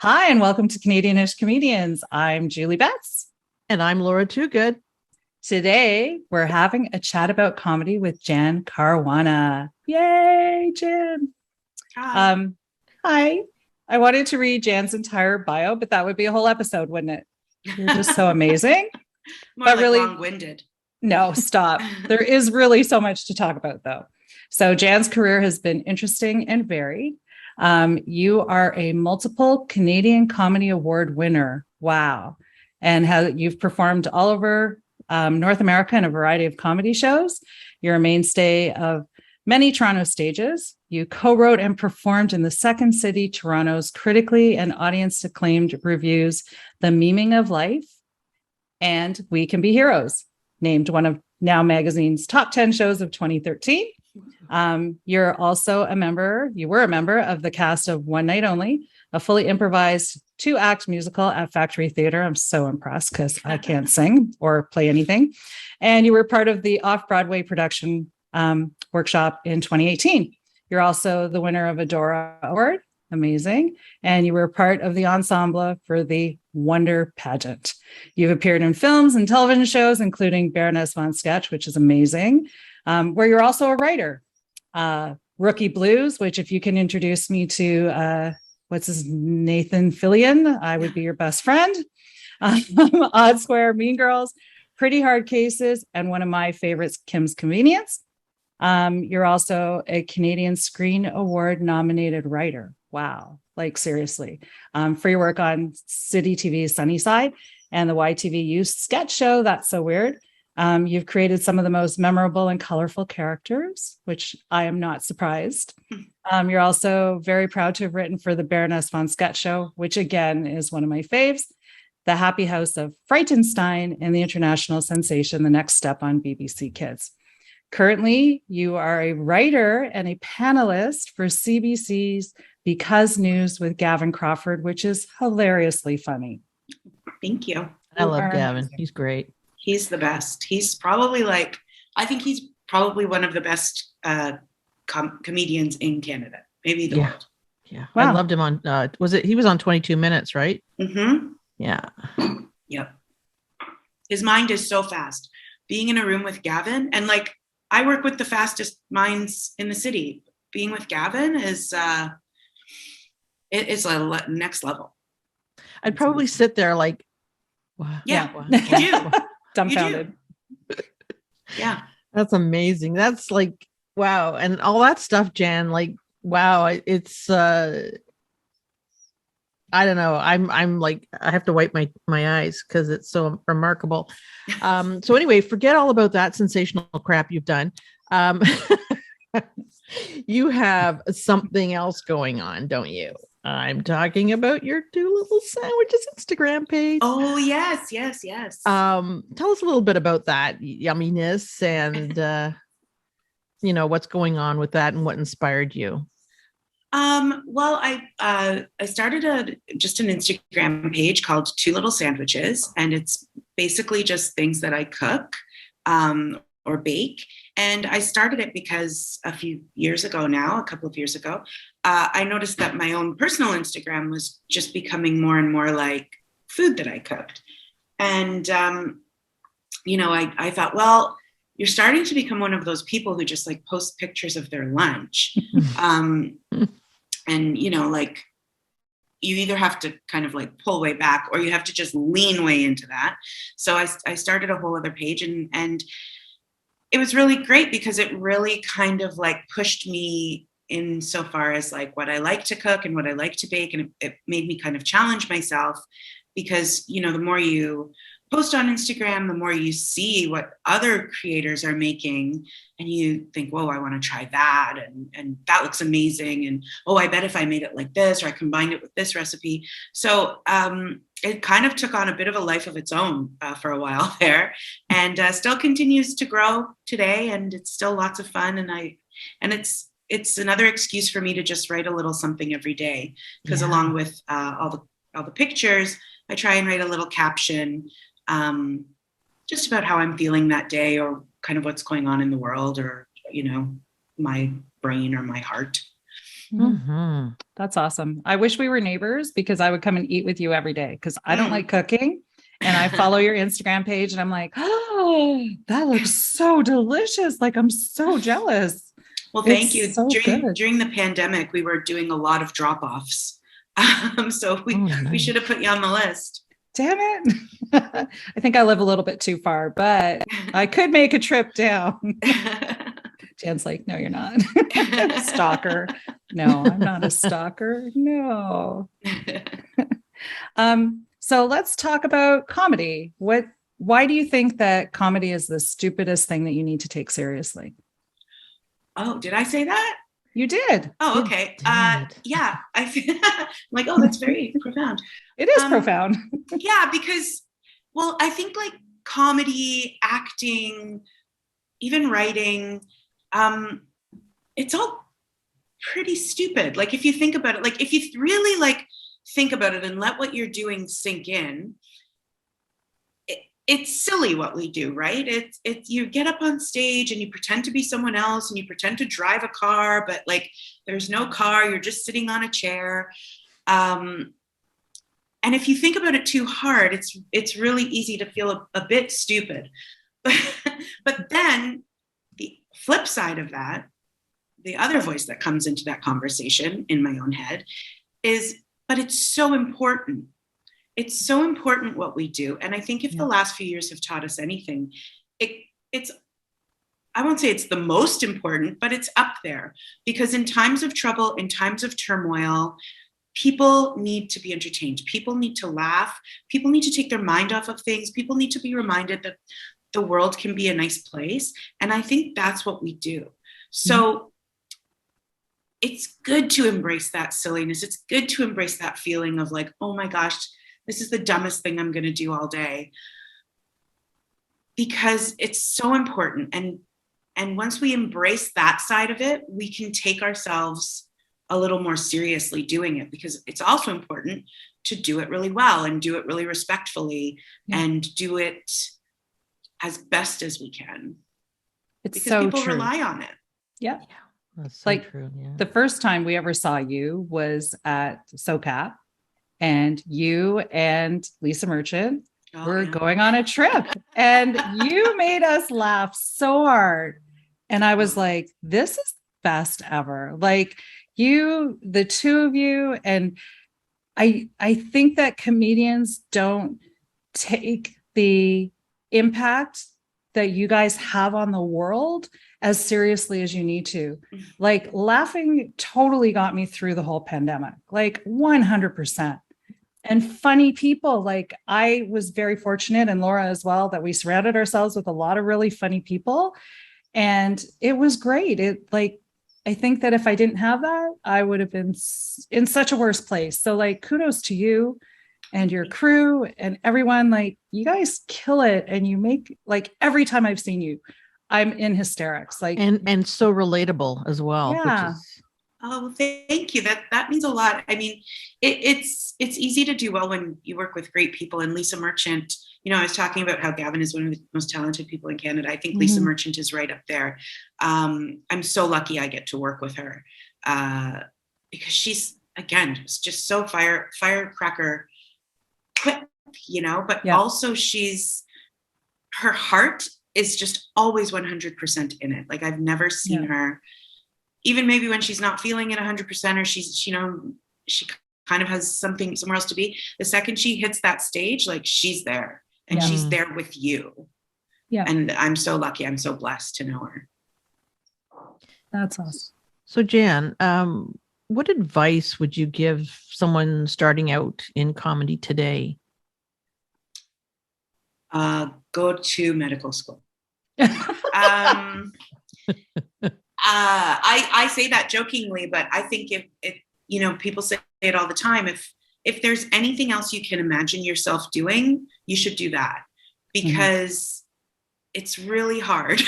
Hi, and welcome to Canadianish Comedians. I'm Julie Betts. And I'm Laura Toogood. Today, we're having a chat about comedy with Jan Caruana. Yay, Jan. Hi. Hi. I wanted to read Jan's entire bio, but that would be a whole episode, wouldn't it? You're just so amazing. More but like really, long-winded. No, stop. There is really so much to talk about, though. So Jan's career has been interesting and varied. You are a multiple Canadian Comedy Award winner. Wow. And you've performed all over North America in a variety of comedy shows. You're a mainstay of many Toronto stages. You co-wrote and performed in the Second City Toronto's critically and audience acclaimed revues, The Memeing of Life and We Can Be Heroes, named one of Now Magazine's top 10 shows of 2013. You were a member of the cast of One Night Only, a fully improvised 2-act musical at Factory Theatre. I'm so impressed because I can't sing or play anything. And you were part of the Off-Broadway production workshop in 2018. You're also the winner of a Dora Award. Amazing. And you were part of the ensemble for the Wonder Pageant. You've appeared in films and television shows, including Baroness Von Sketch, which is amazing, where you're also a writer. Rookie Blues, which if you can introduce me to Nathan Fillion, I would be your best friend. Odd Square, Mean Girls, Pretty Hard Cases, and one of my favorites, Kim's Convenience. You're also a Canadian Screen Award nominated writer. Wow. Like seriously, for your work on City TV's Sunnyside and the YTV Youth sketch show, That's So Weird. You've created some of the most memorable and colorful characters, which I am not surprised. You're also very proud to have written for the Baroness Von Sketch show, which again is one of my faves, The Happy House of Frightenstein, and the international sensation, The Next Step on BBC Kids. Currently, you are a writer and a panelist for CBC's Because News with Gavin Crawford, which is hilariously funny. Thank you. I love Gavin. He's great. He's the best. He's probably I think he's probably one of the best comedians in Canada, maybe the world. Yeah. Wow. I loved him on, he was on 22 Minutes, right? Mm-hmm. Yeah. Yep. His mind is so fast. Being in a room with Gavin, and I work with the fastest minds in the city. Being with Gavin is it's a next level. I'd probably sit there wow. Yeah, wow. you do. Dumbfounded. You do. Yeah. That's amazing. That's wow. And all that stuff, Jan, wow. It's, I don't know. I'm I have to wipe my eyes because it's so remarkable. So anyway, forget all about that sensational crap you've done. You have something else going on, don't you? I'm talking about your Two Little Sandwiches Instagram page. Oh, yes. Tell us a little bit about that yumminess and, what's going on with that and what inspired you. Well, I started just an Instagram page called Two Little Sandwiches, and it's basically just things that I cook or bake. And I started it because a couple of years ago, I noticed that my own personal Instagram was just becoming more and more like food that I cooked. And, I thought, well, you're starting to become one of those people who just post pictures of their lunch. And, you either have to kind of pull way back or you have to just lean way into that. So I started a whole other page and it was really great because it really kind of pushed me in so far as what I like to cook and what I like to bake. And it made me kind of challenge myself because, the more you post on Instagram, the more you see what other creators are making and you think, whoa, I want to try that. And that looks amazing. And, oh, I bet if I made it like this, or I combined it with this recipe. So it kind of took on a bit of a life of its own for a while there, and still continues to grow today. And it's still lots of fun. And it's another excuse for me to just write a little something every day, because along with all the pictures, I try and write a little caption just about how I'm feeling that day, or kind of what's going on in the world, or my brain or my heart. Mm-hmm. That's awesome. I wish we were neighbors because I would come and eat with you every day because I don't like cooking. And I follow your Instagram page and I'm like, oh, that looks so delicious. Like, I'm so jealous. Well, thank It's you. so good. During the pandemic, we were doing a lot of drop-offs. So we should have put you on the list. Damn it. I think I live a little bit too far, but I could make a trip down. Jan's like, no, you're not. Stalker. No, I'm not a stalker. No. So let's talk about comedy. Why do you think that comedy is the stupidest thing that you need to take seriously? Oh, did I say that? You did. Oh, okay. Yeah. I'm like, oh, that's very profound. It is profound. Yeah, because, well, I think like comedy, acting, even writing, it's all pretty stupid. Like, if you think about it, like, if you really like think about it and let what you're doing sink in, it's silly what we do, right? It's you get up on stage and you pretend to be someone else and you pretend to drive a car, but like there's no car, you're just sitting on a chair. And if you think about it too hard, it's really easy to feel a bit stupid. But then the flip side of that, the other voice that comes into that conversation in my own head is, but it's so important. It's so important what we do. And I think if the last few years have taught us anything, it's, I won't say it's the most important, but it's up there, because in times of trouble, in times of turmoil, people need to be entertained. People need to laugh. People need to take their mind off of things. People need to be reminded that the world can be a nice place. And I think that's what we do. So it's good to embrace that silliness. It's good to embrace that feeling of like, oh my gosh, this is the dumbest thing I'm going to do all day, because it's so important. And once we embrace that side of it, we can take ourselves a little more seriously doing it, because it's also important to do it really well and do it really respectfully and do it as best as we can. It's because so people true. rely on it. Yeah. That's so like true. Yeah. The first time we ever saw you was at SoCap, and you and Lisa Merchant were going on a trip, and you made us laugh so hard. And I was like, this is the best ever. Like, you, the two of you. And I think that comedians don't take the impact that you guys have on the world as seriously as you need to. Like, laughing totally got me through the whole pandemic, like 100%. And funny people. Like, I was very fortunate, and Laura as well, that we surrounded ourselves with a lot of really funny people. And it was great. I think that if I didn't have that, I would have been in such a worse place. So like, kudos to you and your crew and everyone. Like, you guys kill it. And you make, like, every time I've seen you, I'm in hysterics. Like, and so relatable as well. Yeah. Which is... Oh, thank you. That means a lot. I mean, it's easy to do well when you work with great people. And Lisa Merchant, I was talking about how Gavin is one of the most talented people in Canada. I think Lisa Merchant is right up there. I'm so lucky I get to work with her because she's, again, just so firecracker quick, but also her heart is just always 100% in it. Like, I've never seen her, even maybe when she's not feeling it 100%, or she kind of has something somewhere else to be. The second she hits that stage, like, she's there. And she's there with you. Yeah. And I'm so lucky. I'm so blessed to know her. That's awesome. So Jan, what advice would you give someone starting out in comedy today? Go to medical school. I say that jokingly, but I think if people say it all the time, if there's anything else you can imagine yourself doing, you should do that, because it's really hard.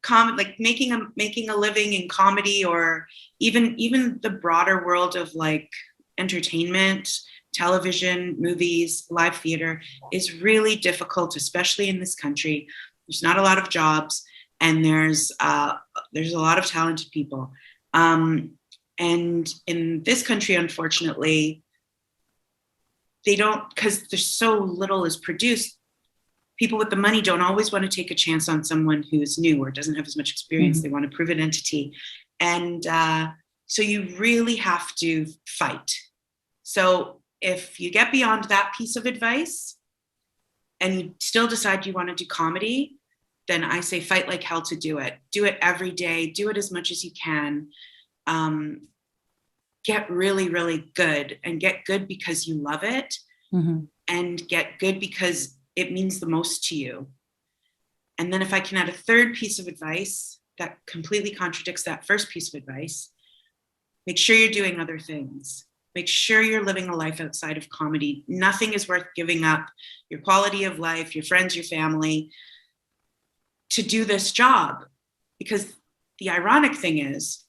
Like making a living in comedy, or even the broader world of like entertainment, television, movies, live theater, is really difficult, especially in this country. There's not a lot of jobs, and there's a lot of talented people. And And in this country, unfortunately, they don't, because there's so little is produced. People with the money don't always want to take a chance on someone who's new or doesn't have as much experience. Mm-hmm. They want to prove an entity. And so you really have to fight. So if you get beyond that piece of advice and you still decide you want to do comedy, then I say fight like hell to do it. Do it every day. Do it as much as you can. Get really, really good, and get good because you love it, mm-hmm. and get good because it means the most to you. And then if I can add a third piece of advice that completely contradicts that first piece of advice, make sure you're doing other things. Make sure you're living a life outside of comedy. Nothing is worth giving up your quality of life, your friends, your family, to do this job. Because the ironic thing is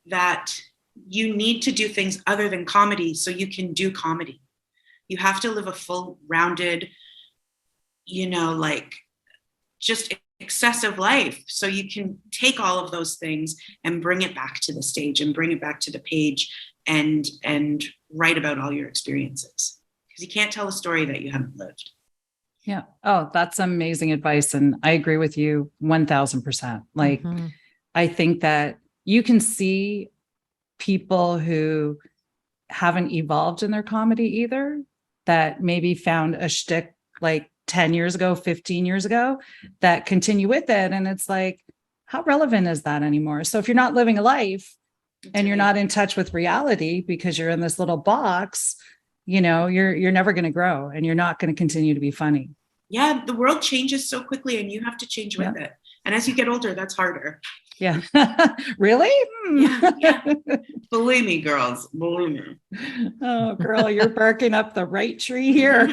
that you need to do things other than comedy so you can do comedy. You have to live a full rounded, just excessive life so you can take all of those things and bring it back to the stage and bring it back to the page and write about all your experiences, because you can't tell a story that you haven't lived. Yeah. Oh, that's amazing advice. And I agree with you 1000%. Like, mm-hmm. I think that you can see people who haven't evolved in their comedy either, that maybe found a shtick like 10 years ago, 15 years ago, that continue with it. And it's like, how relevant is that anymore? So if you're not living a life and you're not in touch with reality because you're in this little box, you're never going to grow, and you're not going to continue to be funny. Yeah. The world changes so quickly and you have to change with it. And as you get older, that's harder. Yeah. Really? Yeah. Believe me, girls. Believe me. Oh, girl, you're barking up the right tree here.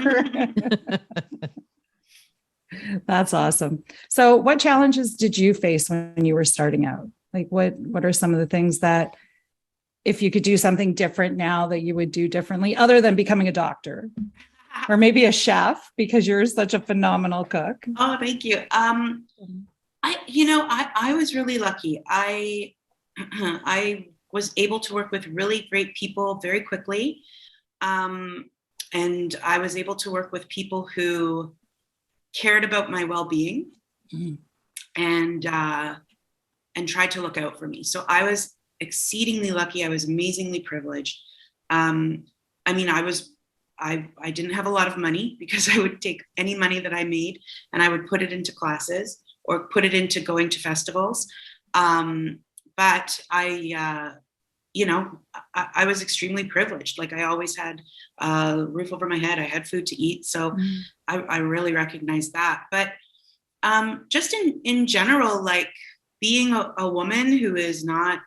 That's awesome. So what challenges did you face when you were starting out? Like, what are some of the things that, if you could do something different now, that you would do differently, other than becoming a doctor or maybe a chef, because you're such a phenomenal cook? Oh, thank you. I was really lucky. I was able to work with really great people very quickly. And I was able to work with people who cared about my well-being, mm-hmm. and tried to look out for me. So I was exceedingly lucky. I was amazingly privileged. I didn't have a lot of money, because I would take any money that I made and I would put it into classes or put it into going to festivals. But I was extremely privileged. Like, I always had a roof over my head. I had food to eat. So I really recognize that. But just in general, like, being a woman who is not,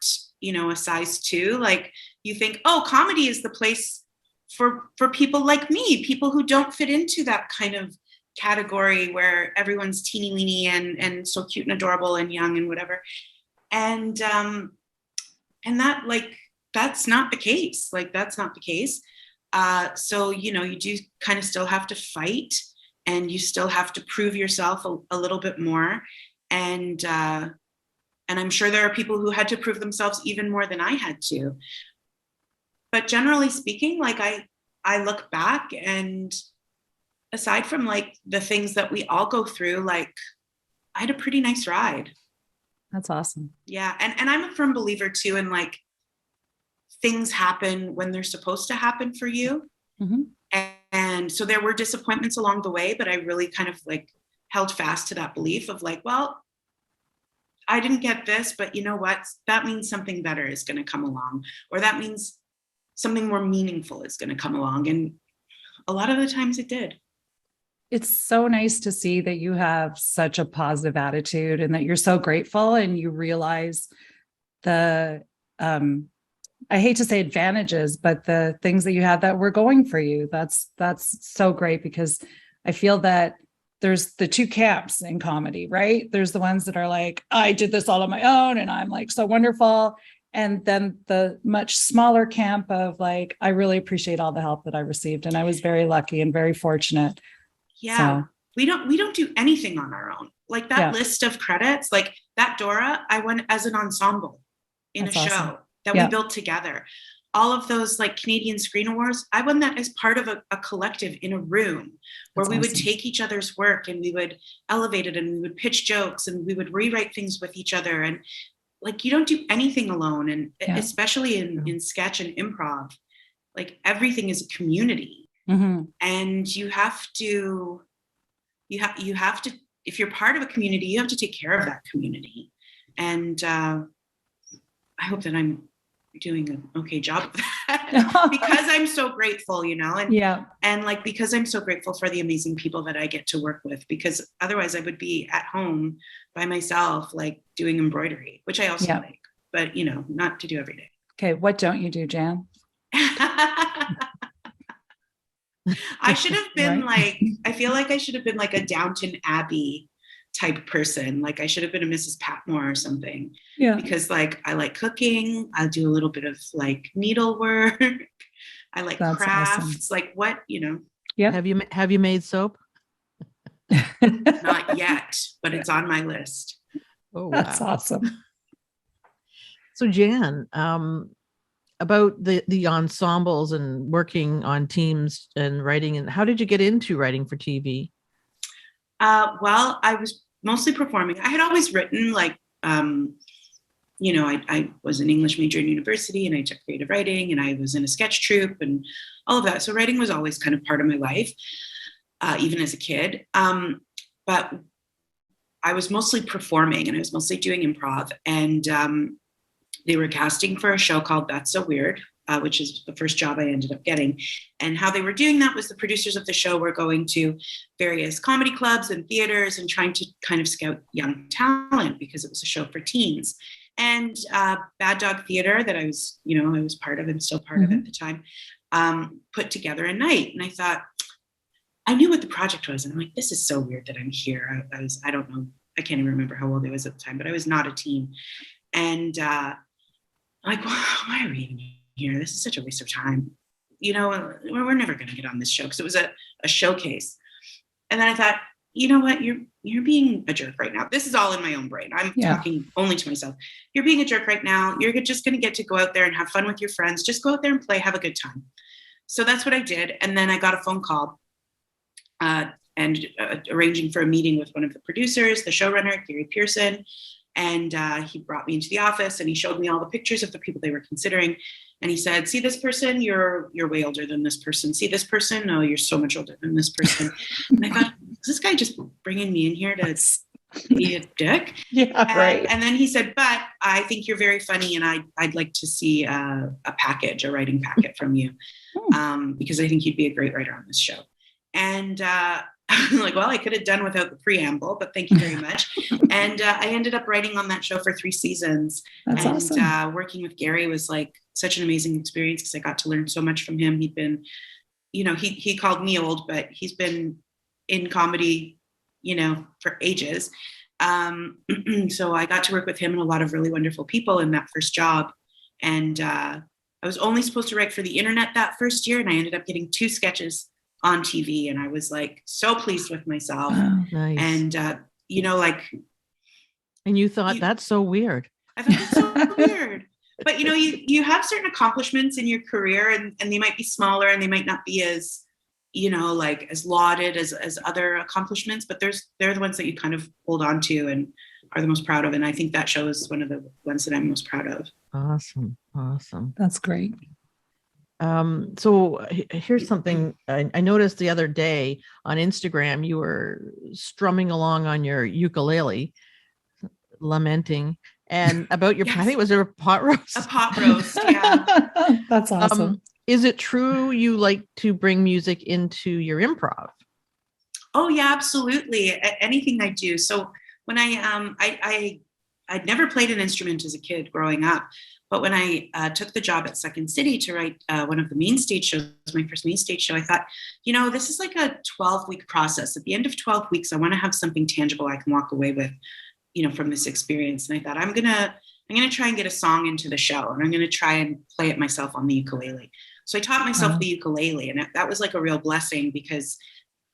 a size 2, like, you think, oh, comedy is the place for people like me, people who don't fit into that kind of category where everyone's teeny weeny and so cute and adorable and young and whatever. And that, like, that's not the case. Like, that's not the case. So, you do kind of still have to fight, and you still have to prove yourself a little bit more. And I'm sure there are people who had to prove themselves even more than I had to. But generally speaking, like, I look back, and aside from, like, the things that we all go through, like, I had a pretty nice ride. That's awesome. Yeah. And I'm a firm believer too in, like, things happen when they're supposed to happen for you. Mm-hmm. And so there were disappointments along the way, but I really kind of, like, held fast to that belief of, like, well, I didn't get this, but you know what? That means something better is going to come along, or that means something more meaningful is going to come along. And a lot of the times it did. It's so nice to see that you have such a positive attitude, and that you're so grateful, and you realize the, I hate to say advantages, but the things that you have that were going for you. That's so great, because I feel that there's the two camps in comedy, right? There's the ones that are like, I did this all on my own and I'm, like, so wonderful. And then the much smaller camp of, like, I really appreciate all the help that I received, and I was very lucky and very fortunate. Yeah. So, we don't do anything on our own. Like, that list of credits, like that Dora, I went as an ensemble in a show. Awesome. that we built together. All of those like Canadian Screen Awards, I won that as part of a collective in a room where we would take each other's work and we would elevate it and we would pitch jokes and we would rewrite things with each other. And like, you don't do anything alone. And especially in sketch and improv, like everything is a community. And you have to, if you're part of a community, you have to take care of that community. And I hope that I'm doing an okay job of that because I'm so grateful, you know, and like, because I'm so grateful for the amazing people that I get to work with, because otherwise I would be at home by myself, like doing embroidery, which I also like, but you know, not to do every day. Okay. What don't you do, Jan? I should have been I feel like I should have been like a Downton Abbey type person. Like I should have been a Mrs. Patmore or something. Yeah. Because like I like cooking. I'll do a little bit of like needlework. I like crafts. Awesome. Like what, you know. Yeah. Have you made soap? Not yet, but it's on my list. Oh, wow. That's awesome. So Jan, about the ensembles and working on teams and writing, and how did you get into writing for TV? Well, I was mostly performing. I had always written, like, you know, I was an English major in university and I took creative writing and I was in a sketch troupe and all of that. So writing was always kind of part of my life, even as a kid. But I was mostly performing and I was mostly doing improv. And they were casting for a show called That's So Weird, which is the first job I ended up getting. And how they were doing that was the producers of the show were going to various comedy clubs and theaters and trying to kind of scout young talent because it was a show for teens. And Bad Dog Theater that I was part of and still part of at the time, put together a night. And I thought, I knew what the project was. And I'm like, this is so weird that I'm here. I don't know. I can't even remember how old I was at the time, but I was not a teen. And I'm like, why are we even here? This is such a waste of time. You know, we're never going to get on this show because it was a showcase. And then I thought, you know what? You're being a jerk right now. This is all in my own brain. I'm talking only to myself. You're being a jerk right now. You're just going to get to go out there and have fun with your friends. Just go out there and play, have a good time. So that's what I did. And then I got a phone call and arranging for a meeting with one of the producers, the showrunner, Gary Pearson. And he brought me into the office and he showed me all the pictures of the people they were considering. And he said, see this person, you're way older than this person. See this person? No, you're so much older than this person. And I thought, is this guy just bringing me in here to be a dick? Yeah, right. And then he said, but I think you're very funny and I'd like to see a writing packet from you because I think you'd be a great writer on this show. And I'm like, well, I could have done without the preamble, but thank you very much. And I ended up writing on that show for 3 seasons. That's awesome. Working with Gary was like such an amazing experience because I got to learn so much from him. He'd been, you know, he called me old, but he's been in comedy, you know, for ages. So I got to work with him and a lot of really wonderful people in that first job. And I was only supposed to write for the internet that first year. And I ended up getting 2 sketches on TV. And I was like, so pleased with myself. Oh, nice. And, you know, like. And you thought that's so weird. I thought that's so weird. But, you know, you have certain accomplishments in your career and they might be smaller and they might not be as, you know, like as lauded as other accomplishments, but they're the ones that you kind of hold on to and are the most proud of. And I think that show is one of the ones that I'm most proud of. Awesome. That's great. So here's something I noticed the other day on Instagram. You were strumming along on your ukulele, lamenting, and about your, yes. I think it was a pot roast. A pot roast, yeah. That's awesome. Is it true you like to bring music into your improv? Oh yeah, absolutely. Anything I do. So when I'd never played an instrument as a kid growing up. But when I took the job at Second City to write one of the main stage shows, my first main stage show, I thought, you know, this is like a 12-week process. At the end of 12 weeks, I want to have something tangible I can walk away with, you know, from this experience. And I thought, I'm gonna try and get a song into the show, and I'm gonna try and play it myself on the ukulele. So I taught myself the ukulele, and that was like a real blessing because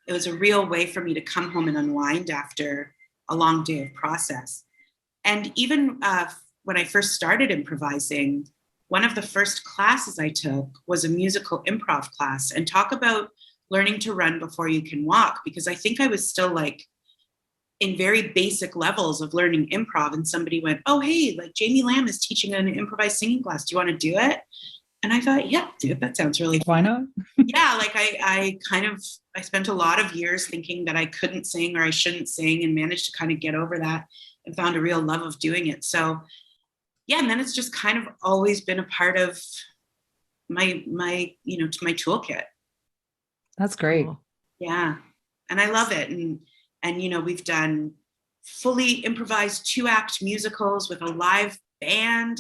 it was a real way for me to come home and unwind after a long day of process. And even when I first started improvising, one of the first classes I took was a musical improv class, and talk about learning to run before you can walk, because I think I was still like in very basic levels of learning improv, and somebody went, oh, hey, like Jamie Lamb is teaching an improvised singing class. Do you want to do it? And I thought, yeah, dude, that sounds really fun. Why not? Yeah, like I spent a lot of years thinking that I couldn't sing or I shouldn't sing, and managed to kind of get over that and found a real love of doing it. So yeah, and then it's just kind of always been a part of my my toolkit. That's great. Cool. Yeah. And I love it. And we've done fully improvised 2-act musicals with a live band,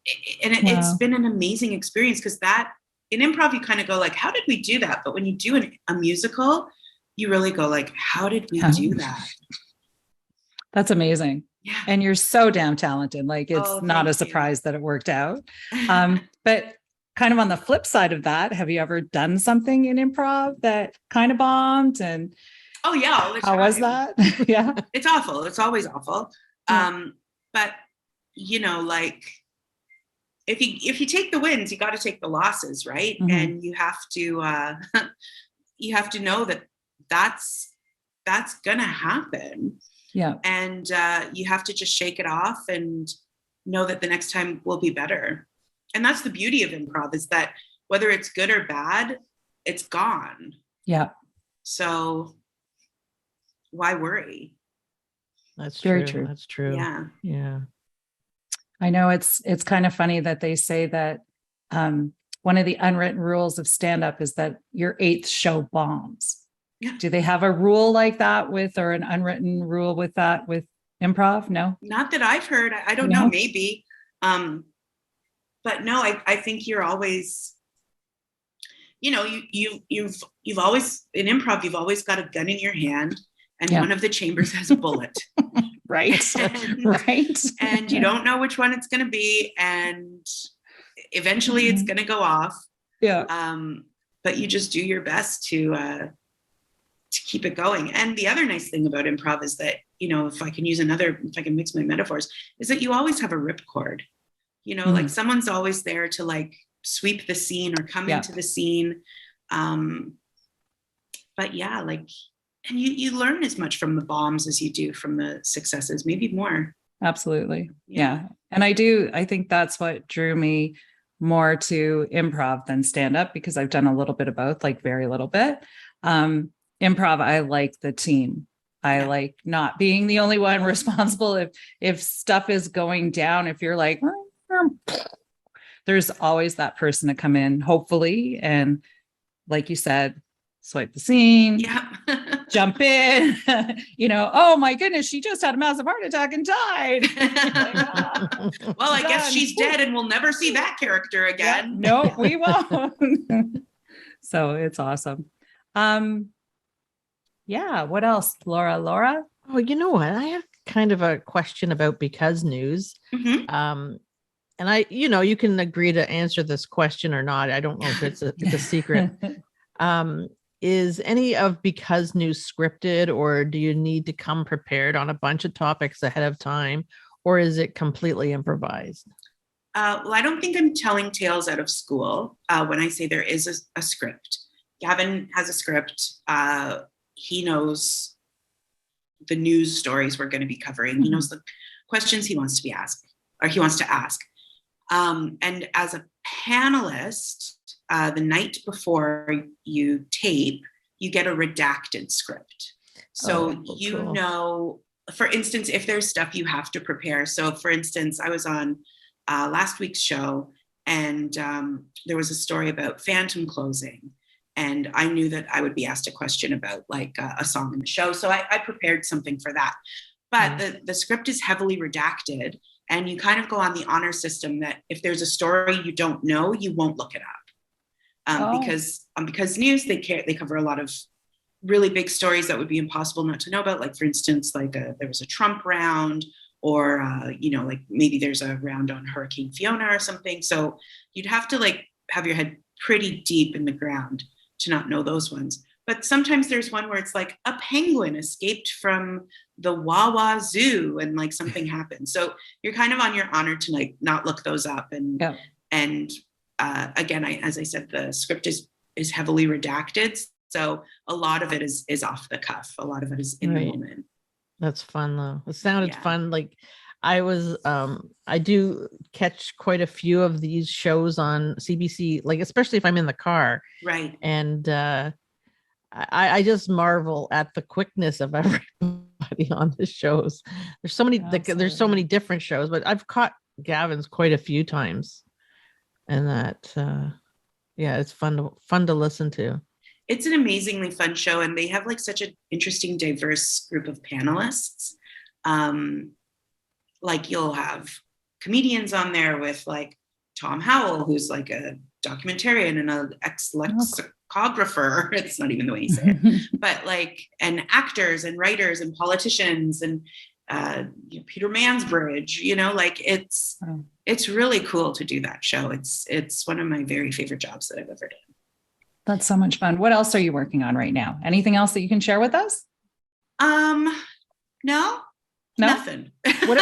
it's been an amazing experience, because that in improv, you kind of go like, how did we do that? But when you do a musical, you really go like, how did we do that? That's amazing. Yeah. And you're so damn talented. Like, it's not a surprise that it worked out. But kind of on the flip side of that, have you ever done something in improv that kind of bombed? And oh yeah, how was that? Yeah, it's awful. It's always awful. Yeah. But like, if you take the wins, you got to take the losses, right? Mm-hmm. And you have to know that that's gonna happen. Yeah. And you have to just shake it off and know that the next time will be better. And that's the beauty of improv, is that whether it's good or bad, it's gone. Yeah. So why worry? That's very true. true. That's true. Yeah. Yeah. I know it's kind of funny that they say that one of the unwritten rules of stand-up is that your 8th show bombs. Yeah. Do they have a rule like that or an unwritten rule with that with improv? No, Not that I've heard. I don't know, maybe. But no, I think you're always, you've always, in improv, you've always got a gun in your hand, and one of the chambers has a bullet. Right. Right. And you don't know which one it's going to be. And eventually it's going to go off. Yeah. But you just do your best to keep it going. And the other nice thing about improv is that, if I can mix my metaphors, is that you always have a ripcord. Like someone's always there to like sweep the scene or come into the scene. But yeah, like, and you learn as much from the bombs as you do from the successes, maybe more. Absolutely. Yeah. And I think that's what drew me more to improv than stand up, because I've done a little bit of both, like very little bit. Improv, I like the team. I like not being the only one responsible. If stuff is going down, if you're like, there's always that person to come in, hopefully. And like you said, swipe the scene, jump in, oh my goodness, she just had a massive heart attack and died. Well, I guess she's dead and we'll never see that character again. Yeah, no, we won't. So it's awesome. What else, Laura? Oh, you know what? I have kind of a question about Because News. Mm-hmm. And you can agree to answer this question or not. I don't know if it's a secret. Is any of Because News scripted, or do you need to come prepared on a bunch of topics ahead of time, or is it completely improvised? Well, I don't think I'm telling tales out of school when I say there is a script. Gavin has a script. He knows the news stories we're going to be covering. Mm-hmm. He knows the questions he wants to ask. And as a panelist, the night before you tape, you get a redacted script. So cool. For instance, if there's stuff you have to prepare. So for instance, I was on last week's show, and there was a story about Phantom closing. And I knew that I would be asked a question about like a song in the show. So I prepared something for that. But the script is heavily redacted, and you kind of go on the honor system that if there's a story you don't know, you won't look it up. Because News, they cover a lot of really big stories that would be impossible not to know about. Like, for instance, there was a Trump round, or, like maybe there's a round on Hurricane Fiona or something. So you'd have to like have your head pretty deep in the ground to not know those ones. but sometimes there's one where it's like a penguin escaped from the Wawa Zoo and like something happened. So you're kind of on your honor to like not look those up. And again, as I said, the script is heavily redacted. So a lot of it is off the cuff. A lot of it is in the moment. That's fun though. It sounded fun. Like I do catch quite a few of these shows on CBC, like especially if I'm in the car. Right. And I just marvel at the quickness of everybody on the shows. There's so many there's so many different shows, but I've caught Gavin's quite a few times. And that it's fun to listen to. It's an amazingly fun show, and they have like such an interesting, diverse group of panelists. Like you'll have comedians on there with like Tom Howell, who's like a documentarian and an ex-lexicographer. It's not even the way you say it, but like, and actors and writers and politicians and Peter Mansbridge, like it's really cool to do that show. It's one of my very favorite jobs that I've ever done. That's so much fun. What else are you working on right now? Anything else that you can share with us? No, nothing. What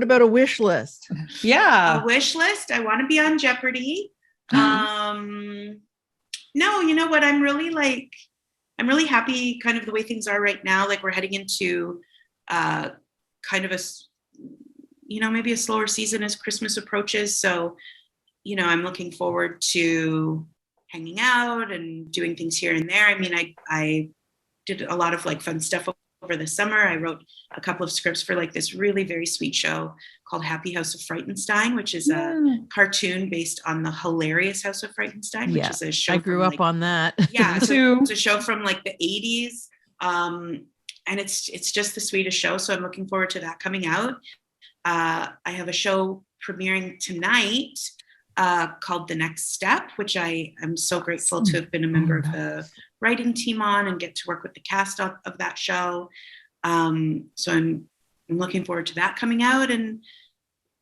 about a wish list? Yeah. A wish list. I want to be on Jeopardy. No, you know what? I'm really happy kind of the way things are right now. Like we're heading into kind of a, maybe a slower season as Christmas approaches. So, I'm looking forward to hanging out and doing things here and there. I mean, I did a lot of like fun stuff over the summer. I wrote a couple of scripts for like this really very sweet show called Happy House of Frightenstein, which is a cartoon based on the hilarious House of Frightenstein, which is a show. I grew up on that. Yeah, it's a show from like the 80s. And it's just the sweetest show. So I'm looking forward to that coming out. I have a show premiering tonight called The Next Step, which I am so grateful to have been a member of the writing team on and get to work with the cast of that show. So I'm looking forward to that coming out and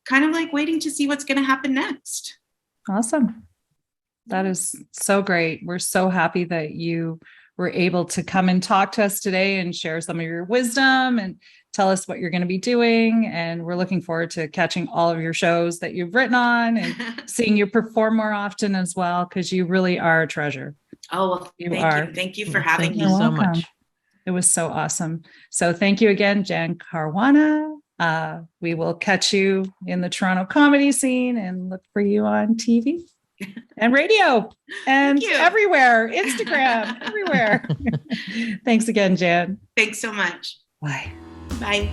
kind of like waiting to see what's going to happen next. Awesome. That is so great. We're so happy that you were able to come and talk to us today and share some of your wisdom and tell us what you're going to be doing. And we're looking forward to catching all of your shows that you've written on and seeing you perform more often as well, because you really are a treasure. Oh, well, thank you for having me so much. It was so awesome. So thank you again, Jan Caruana. We will catch you in the Toronto comedy scene and look for you on TV and radio and everywhere, Instagram, everywhere. Thanks again, Jan. Thanks so much. Bye. Bye.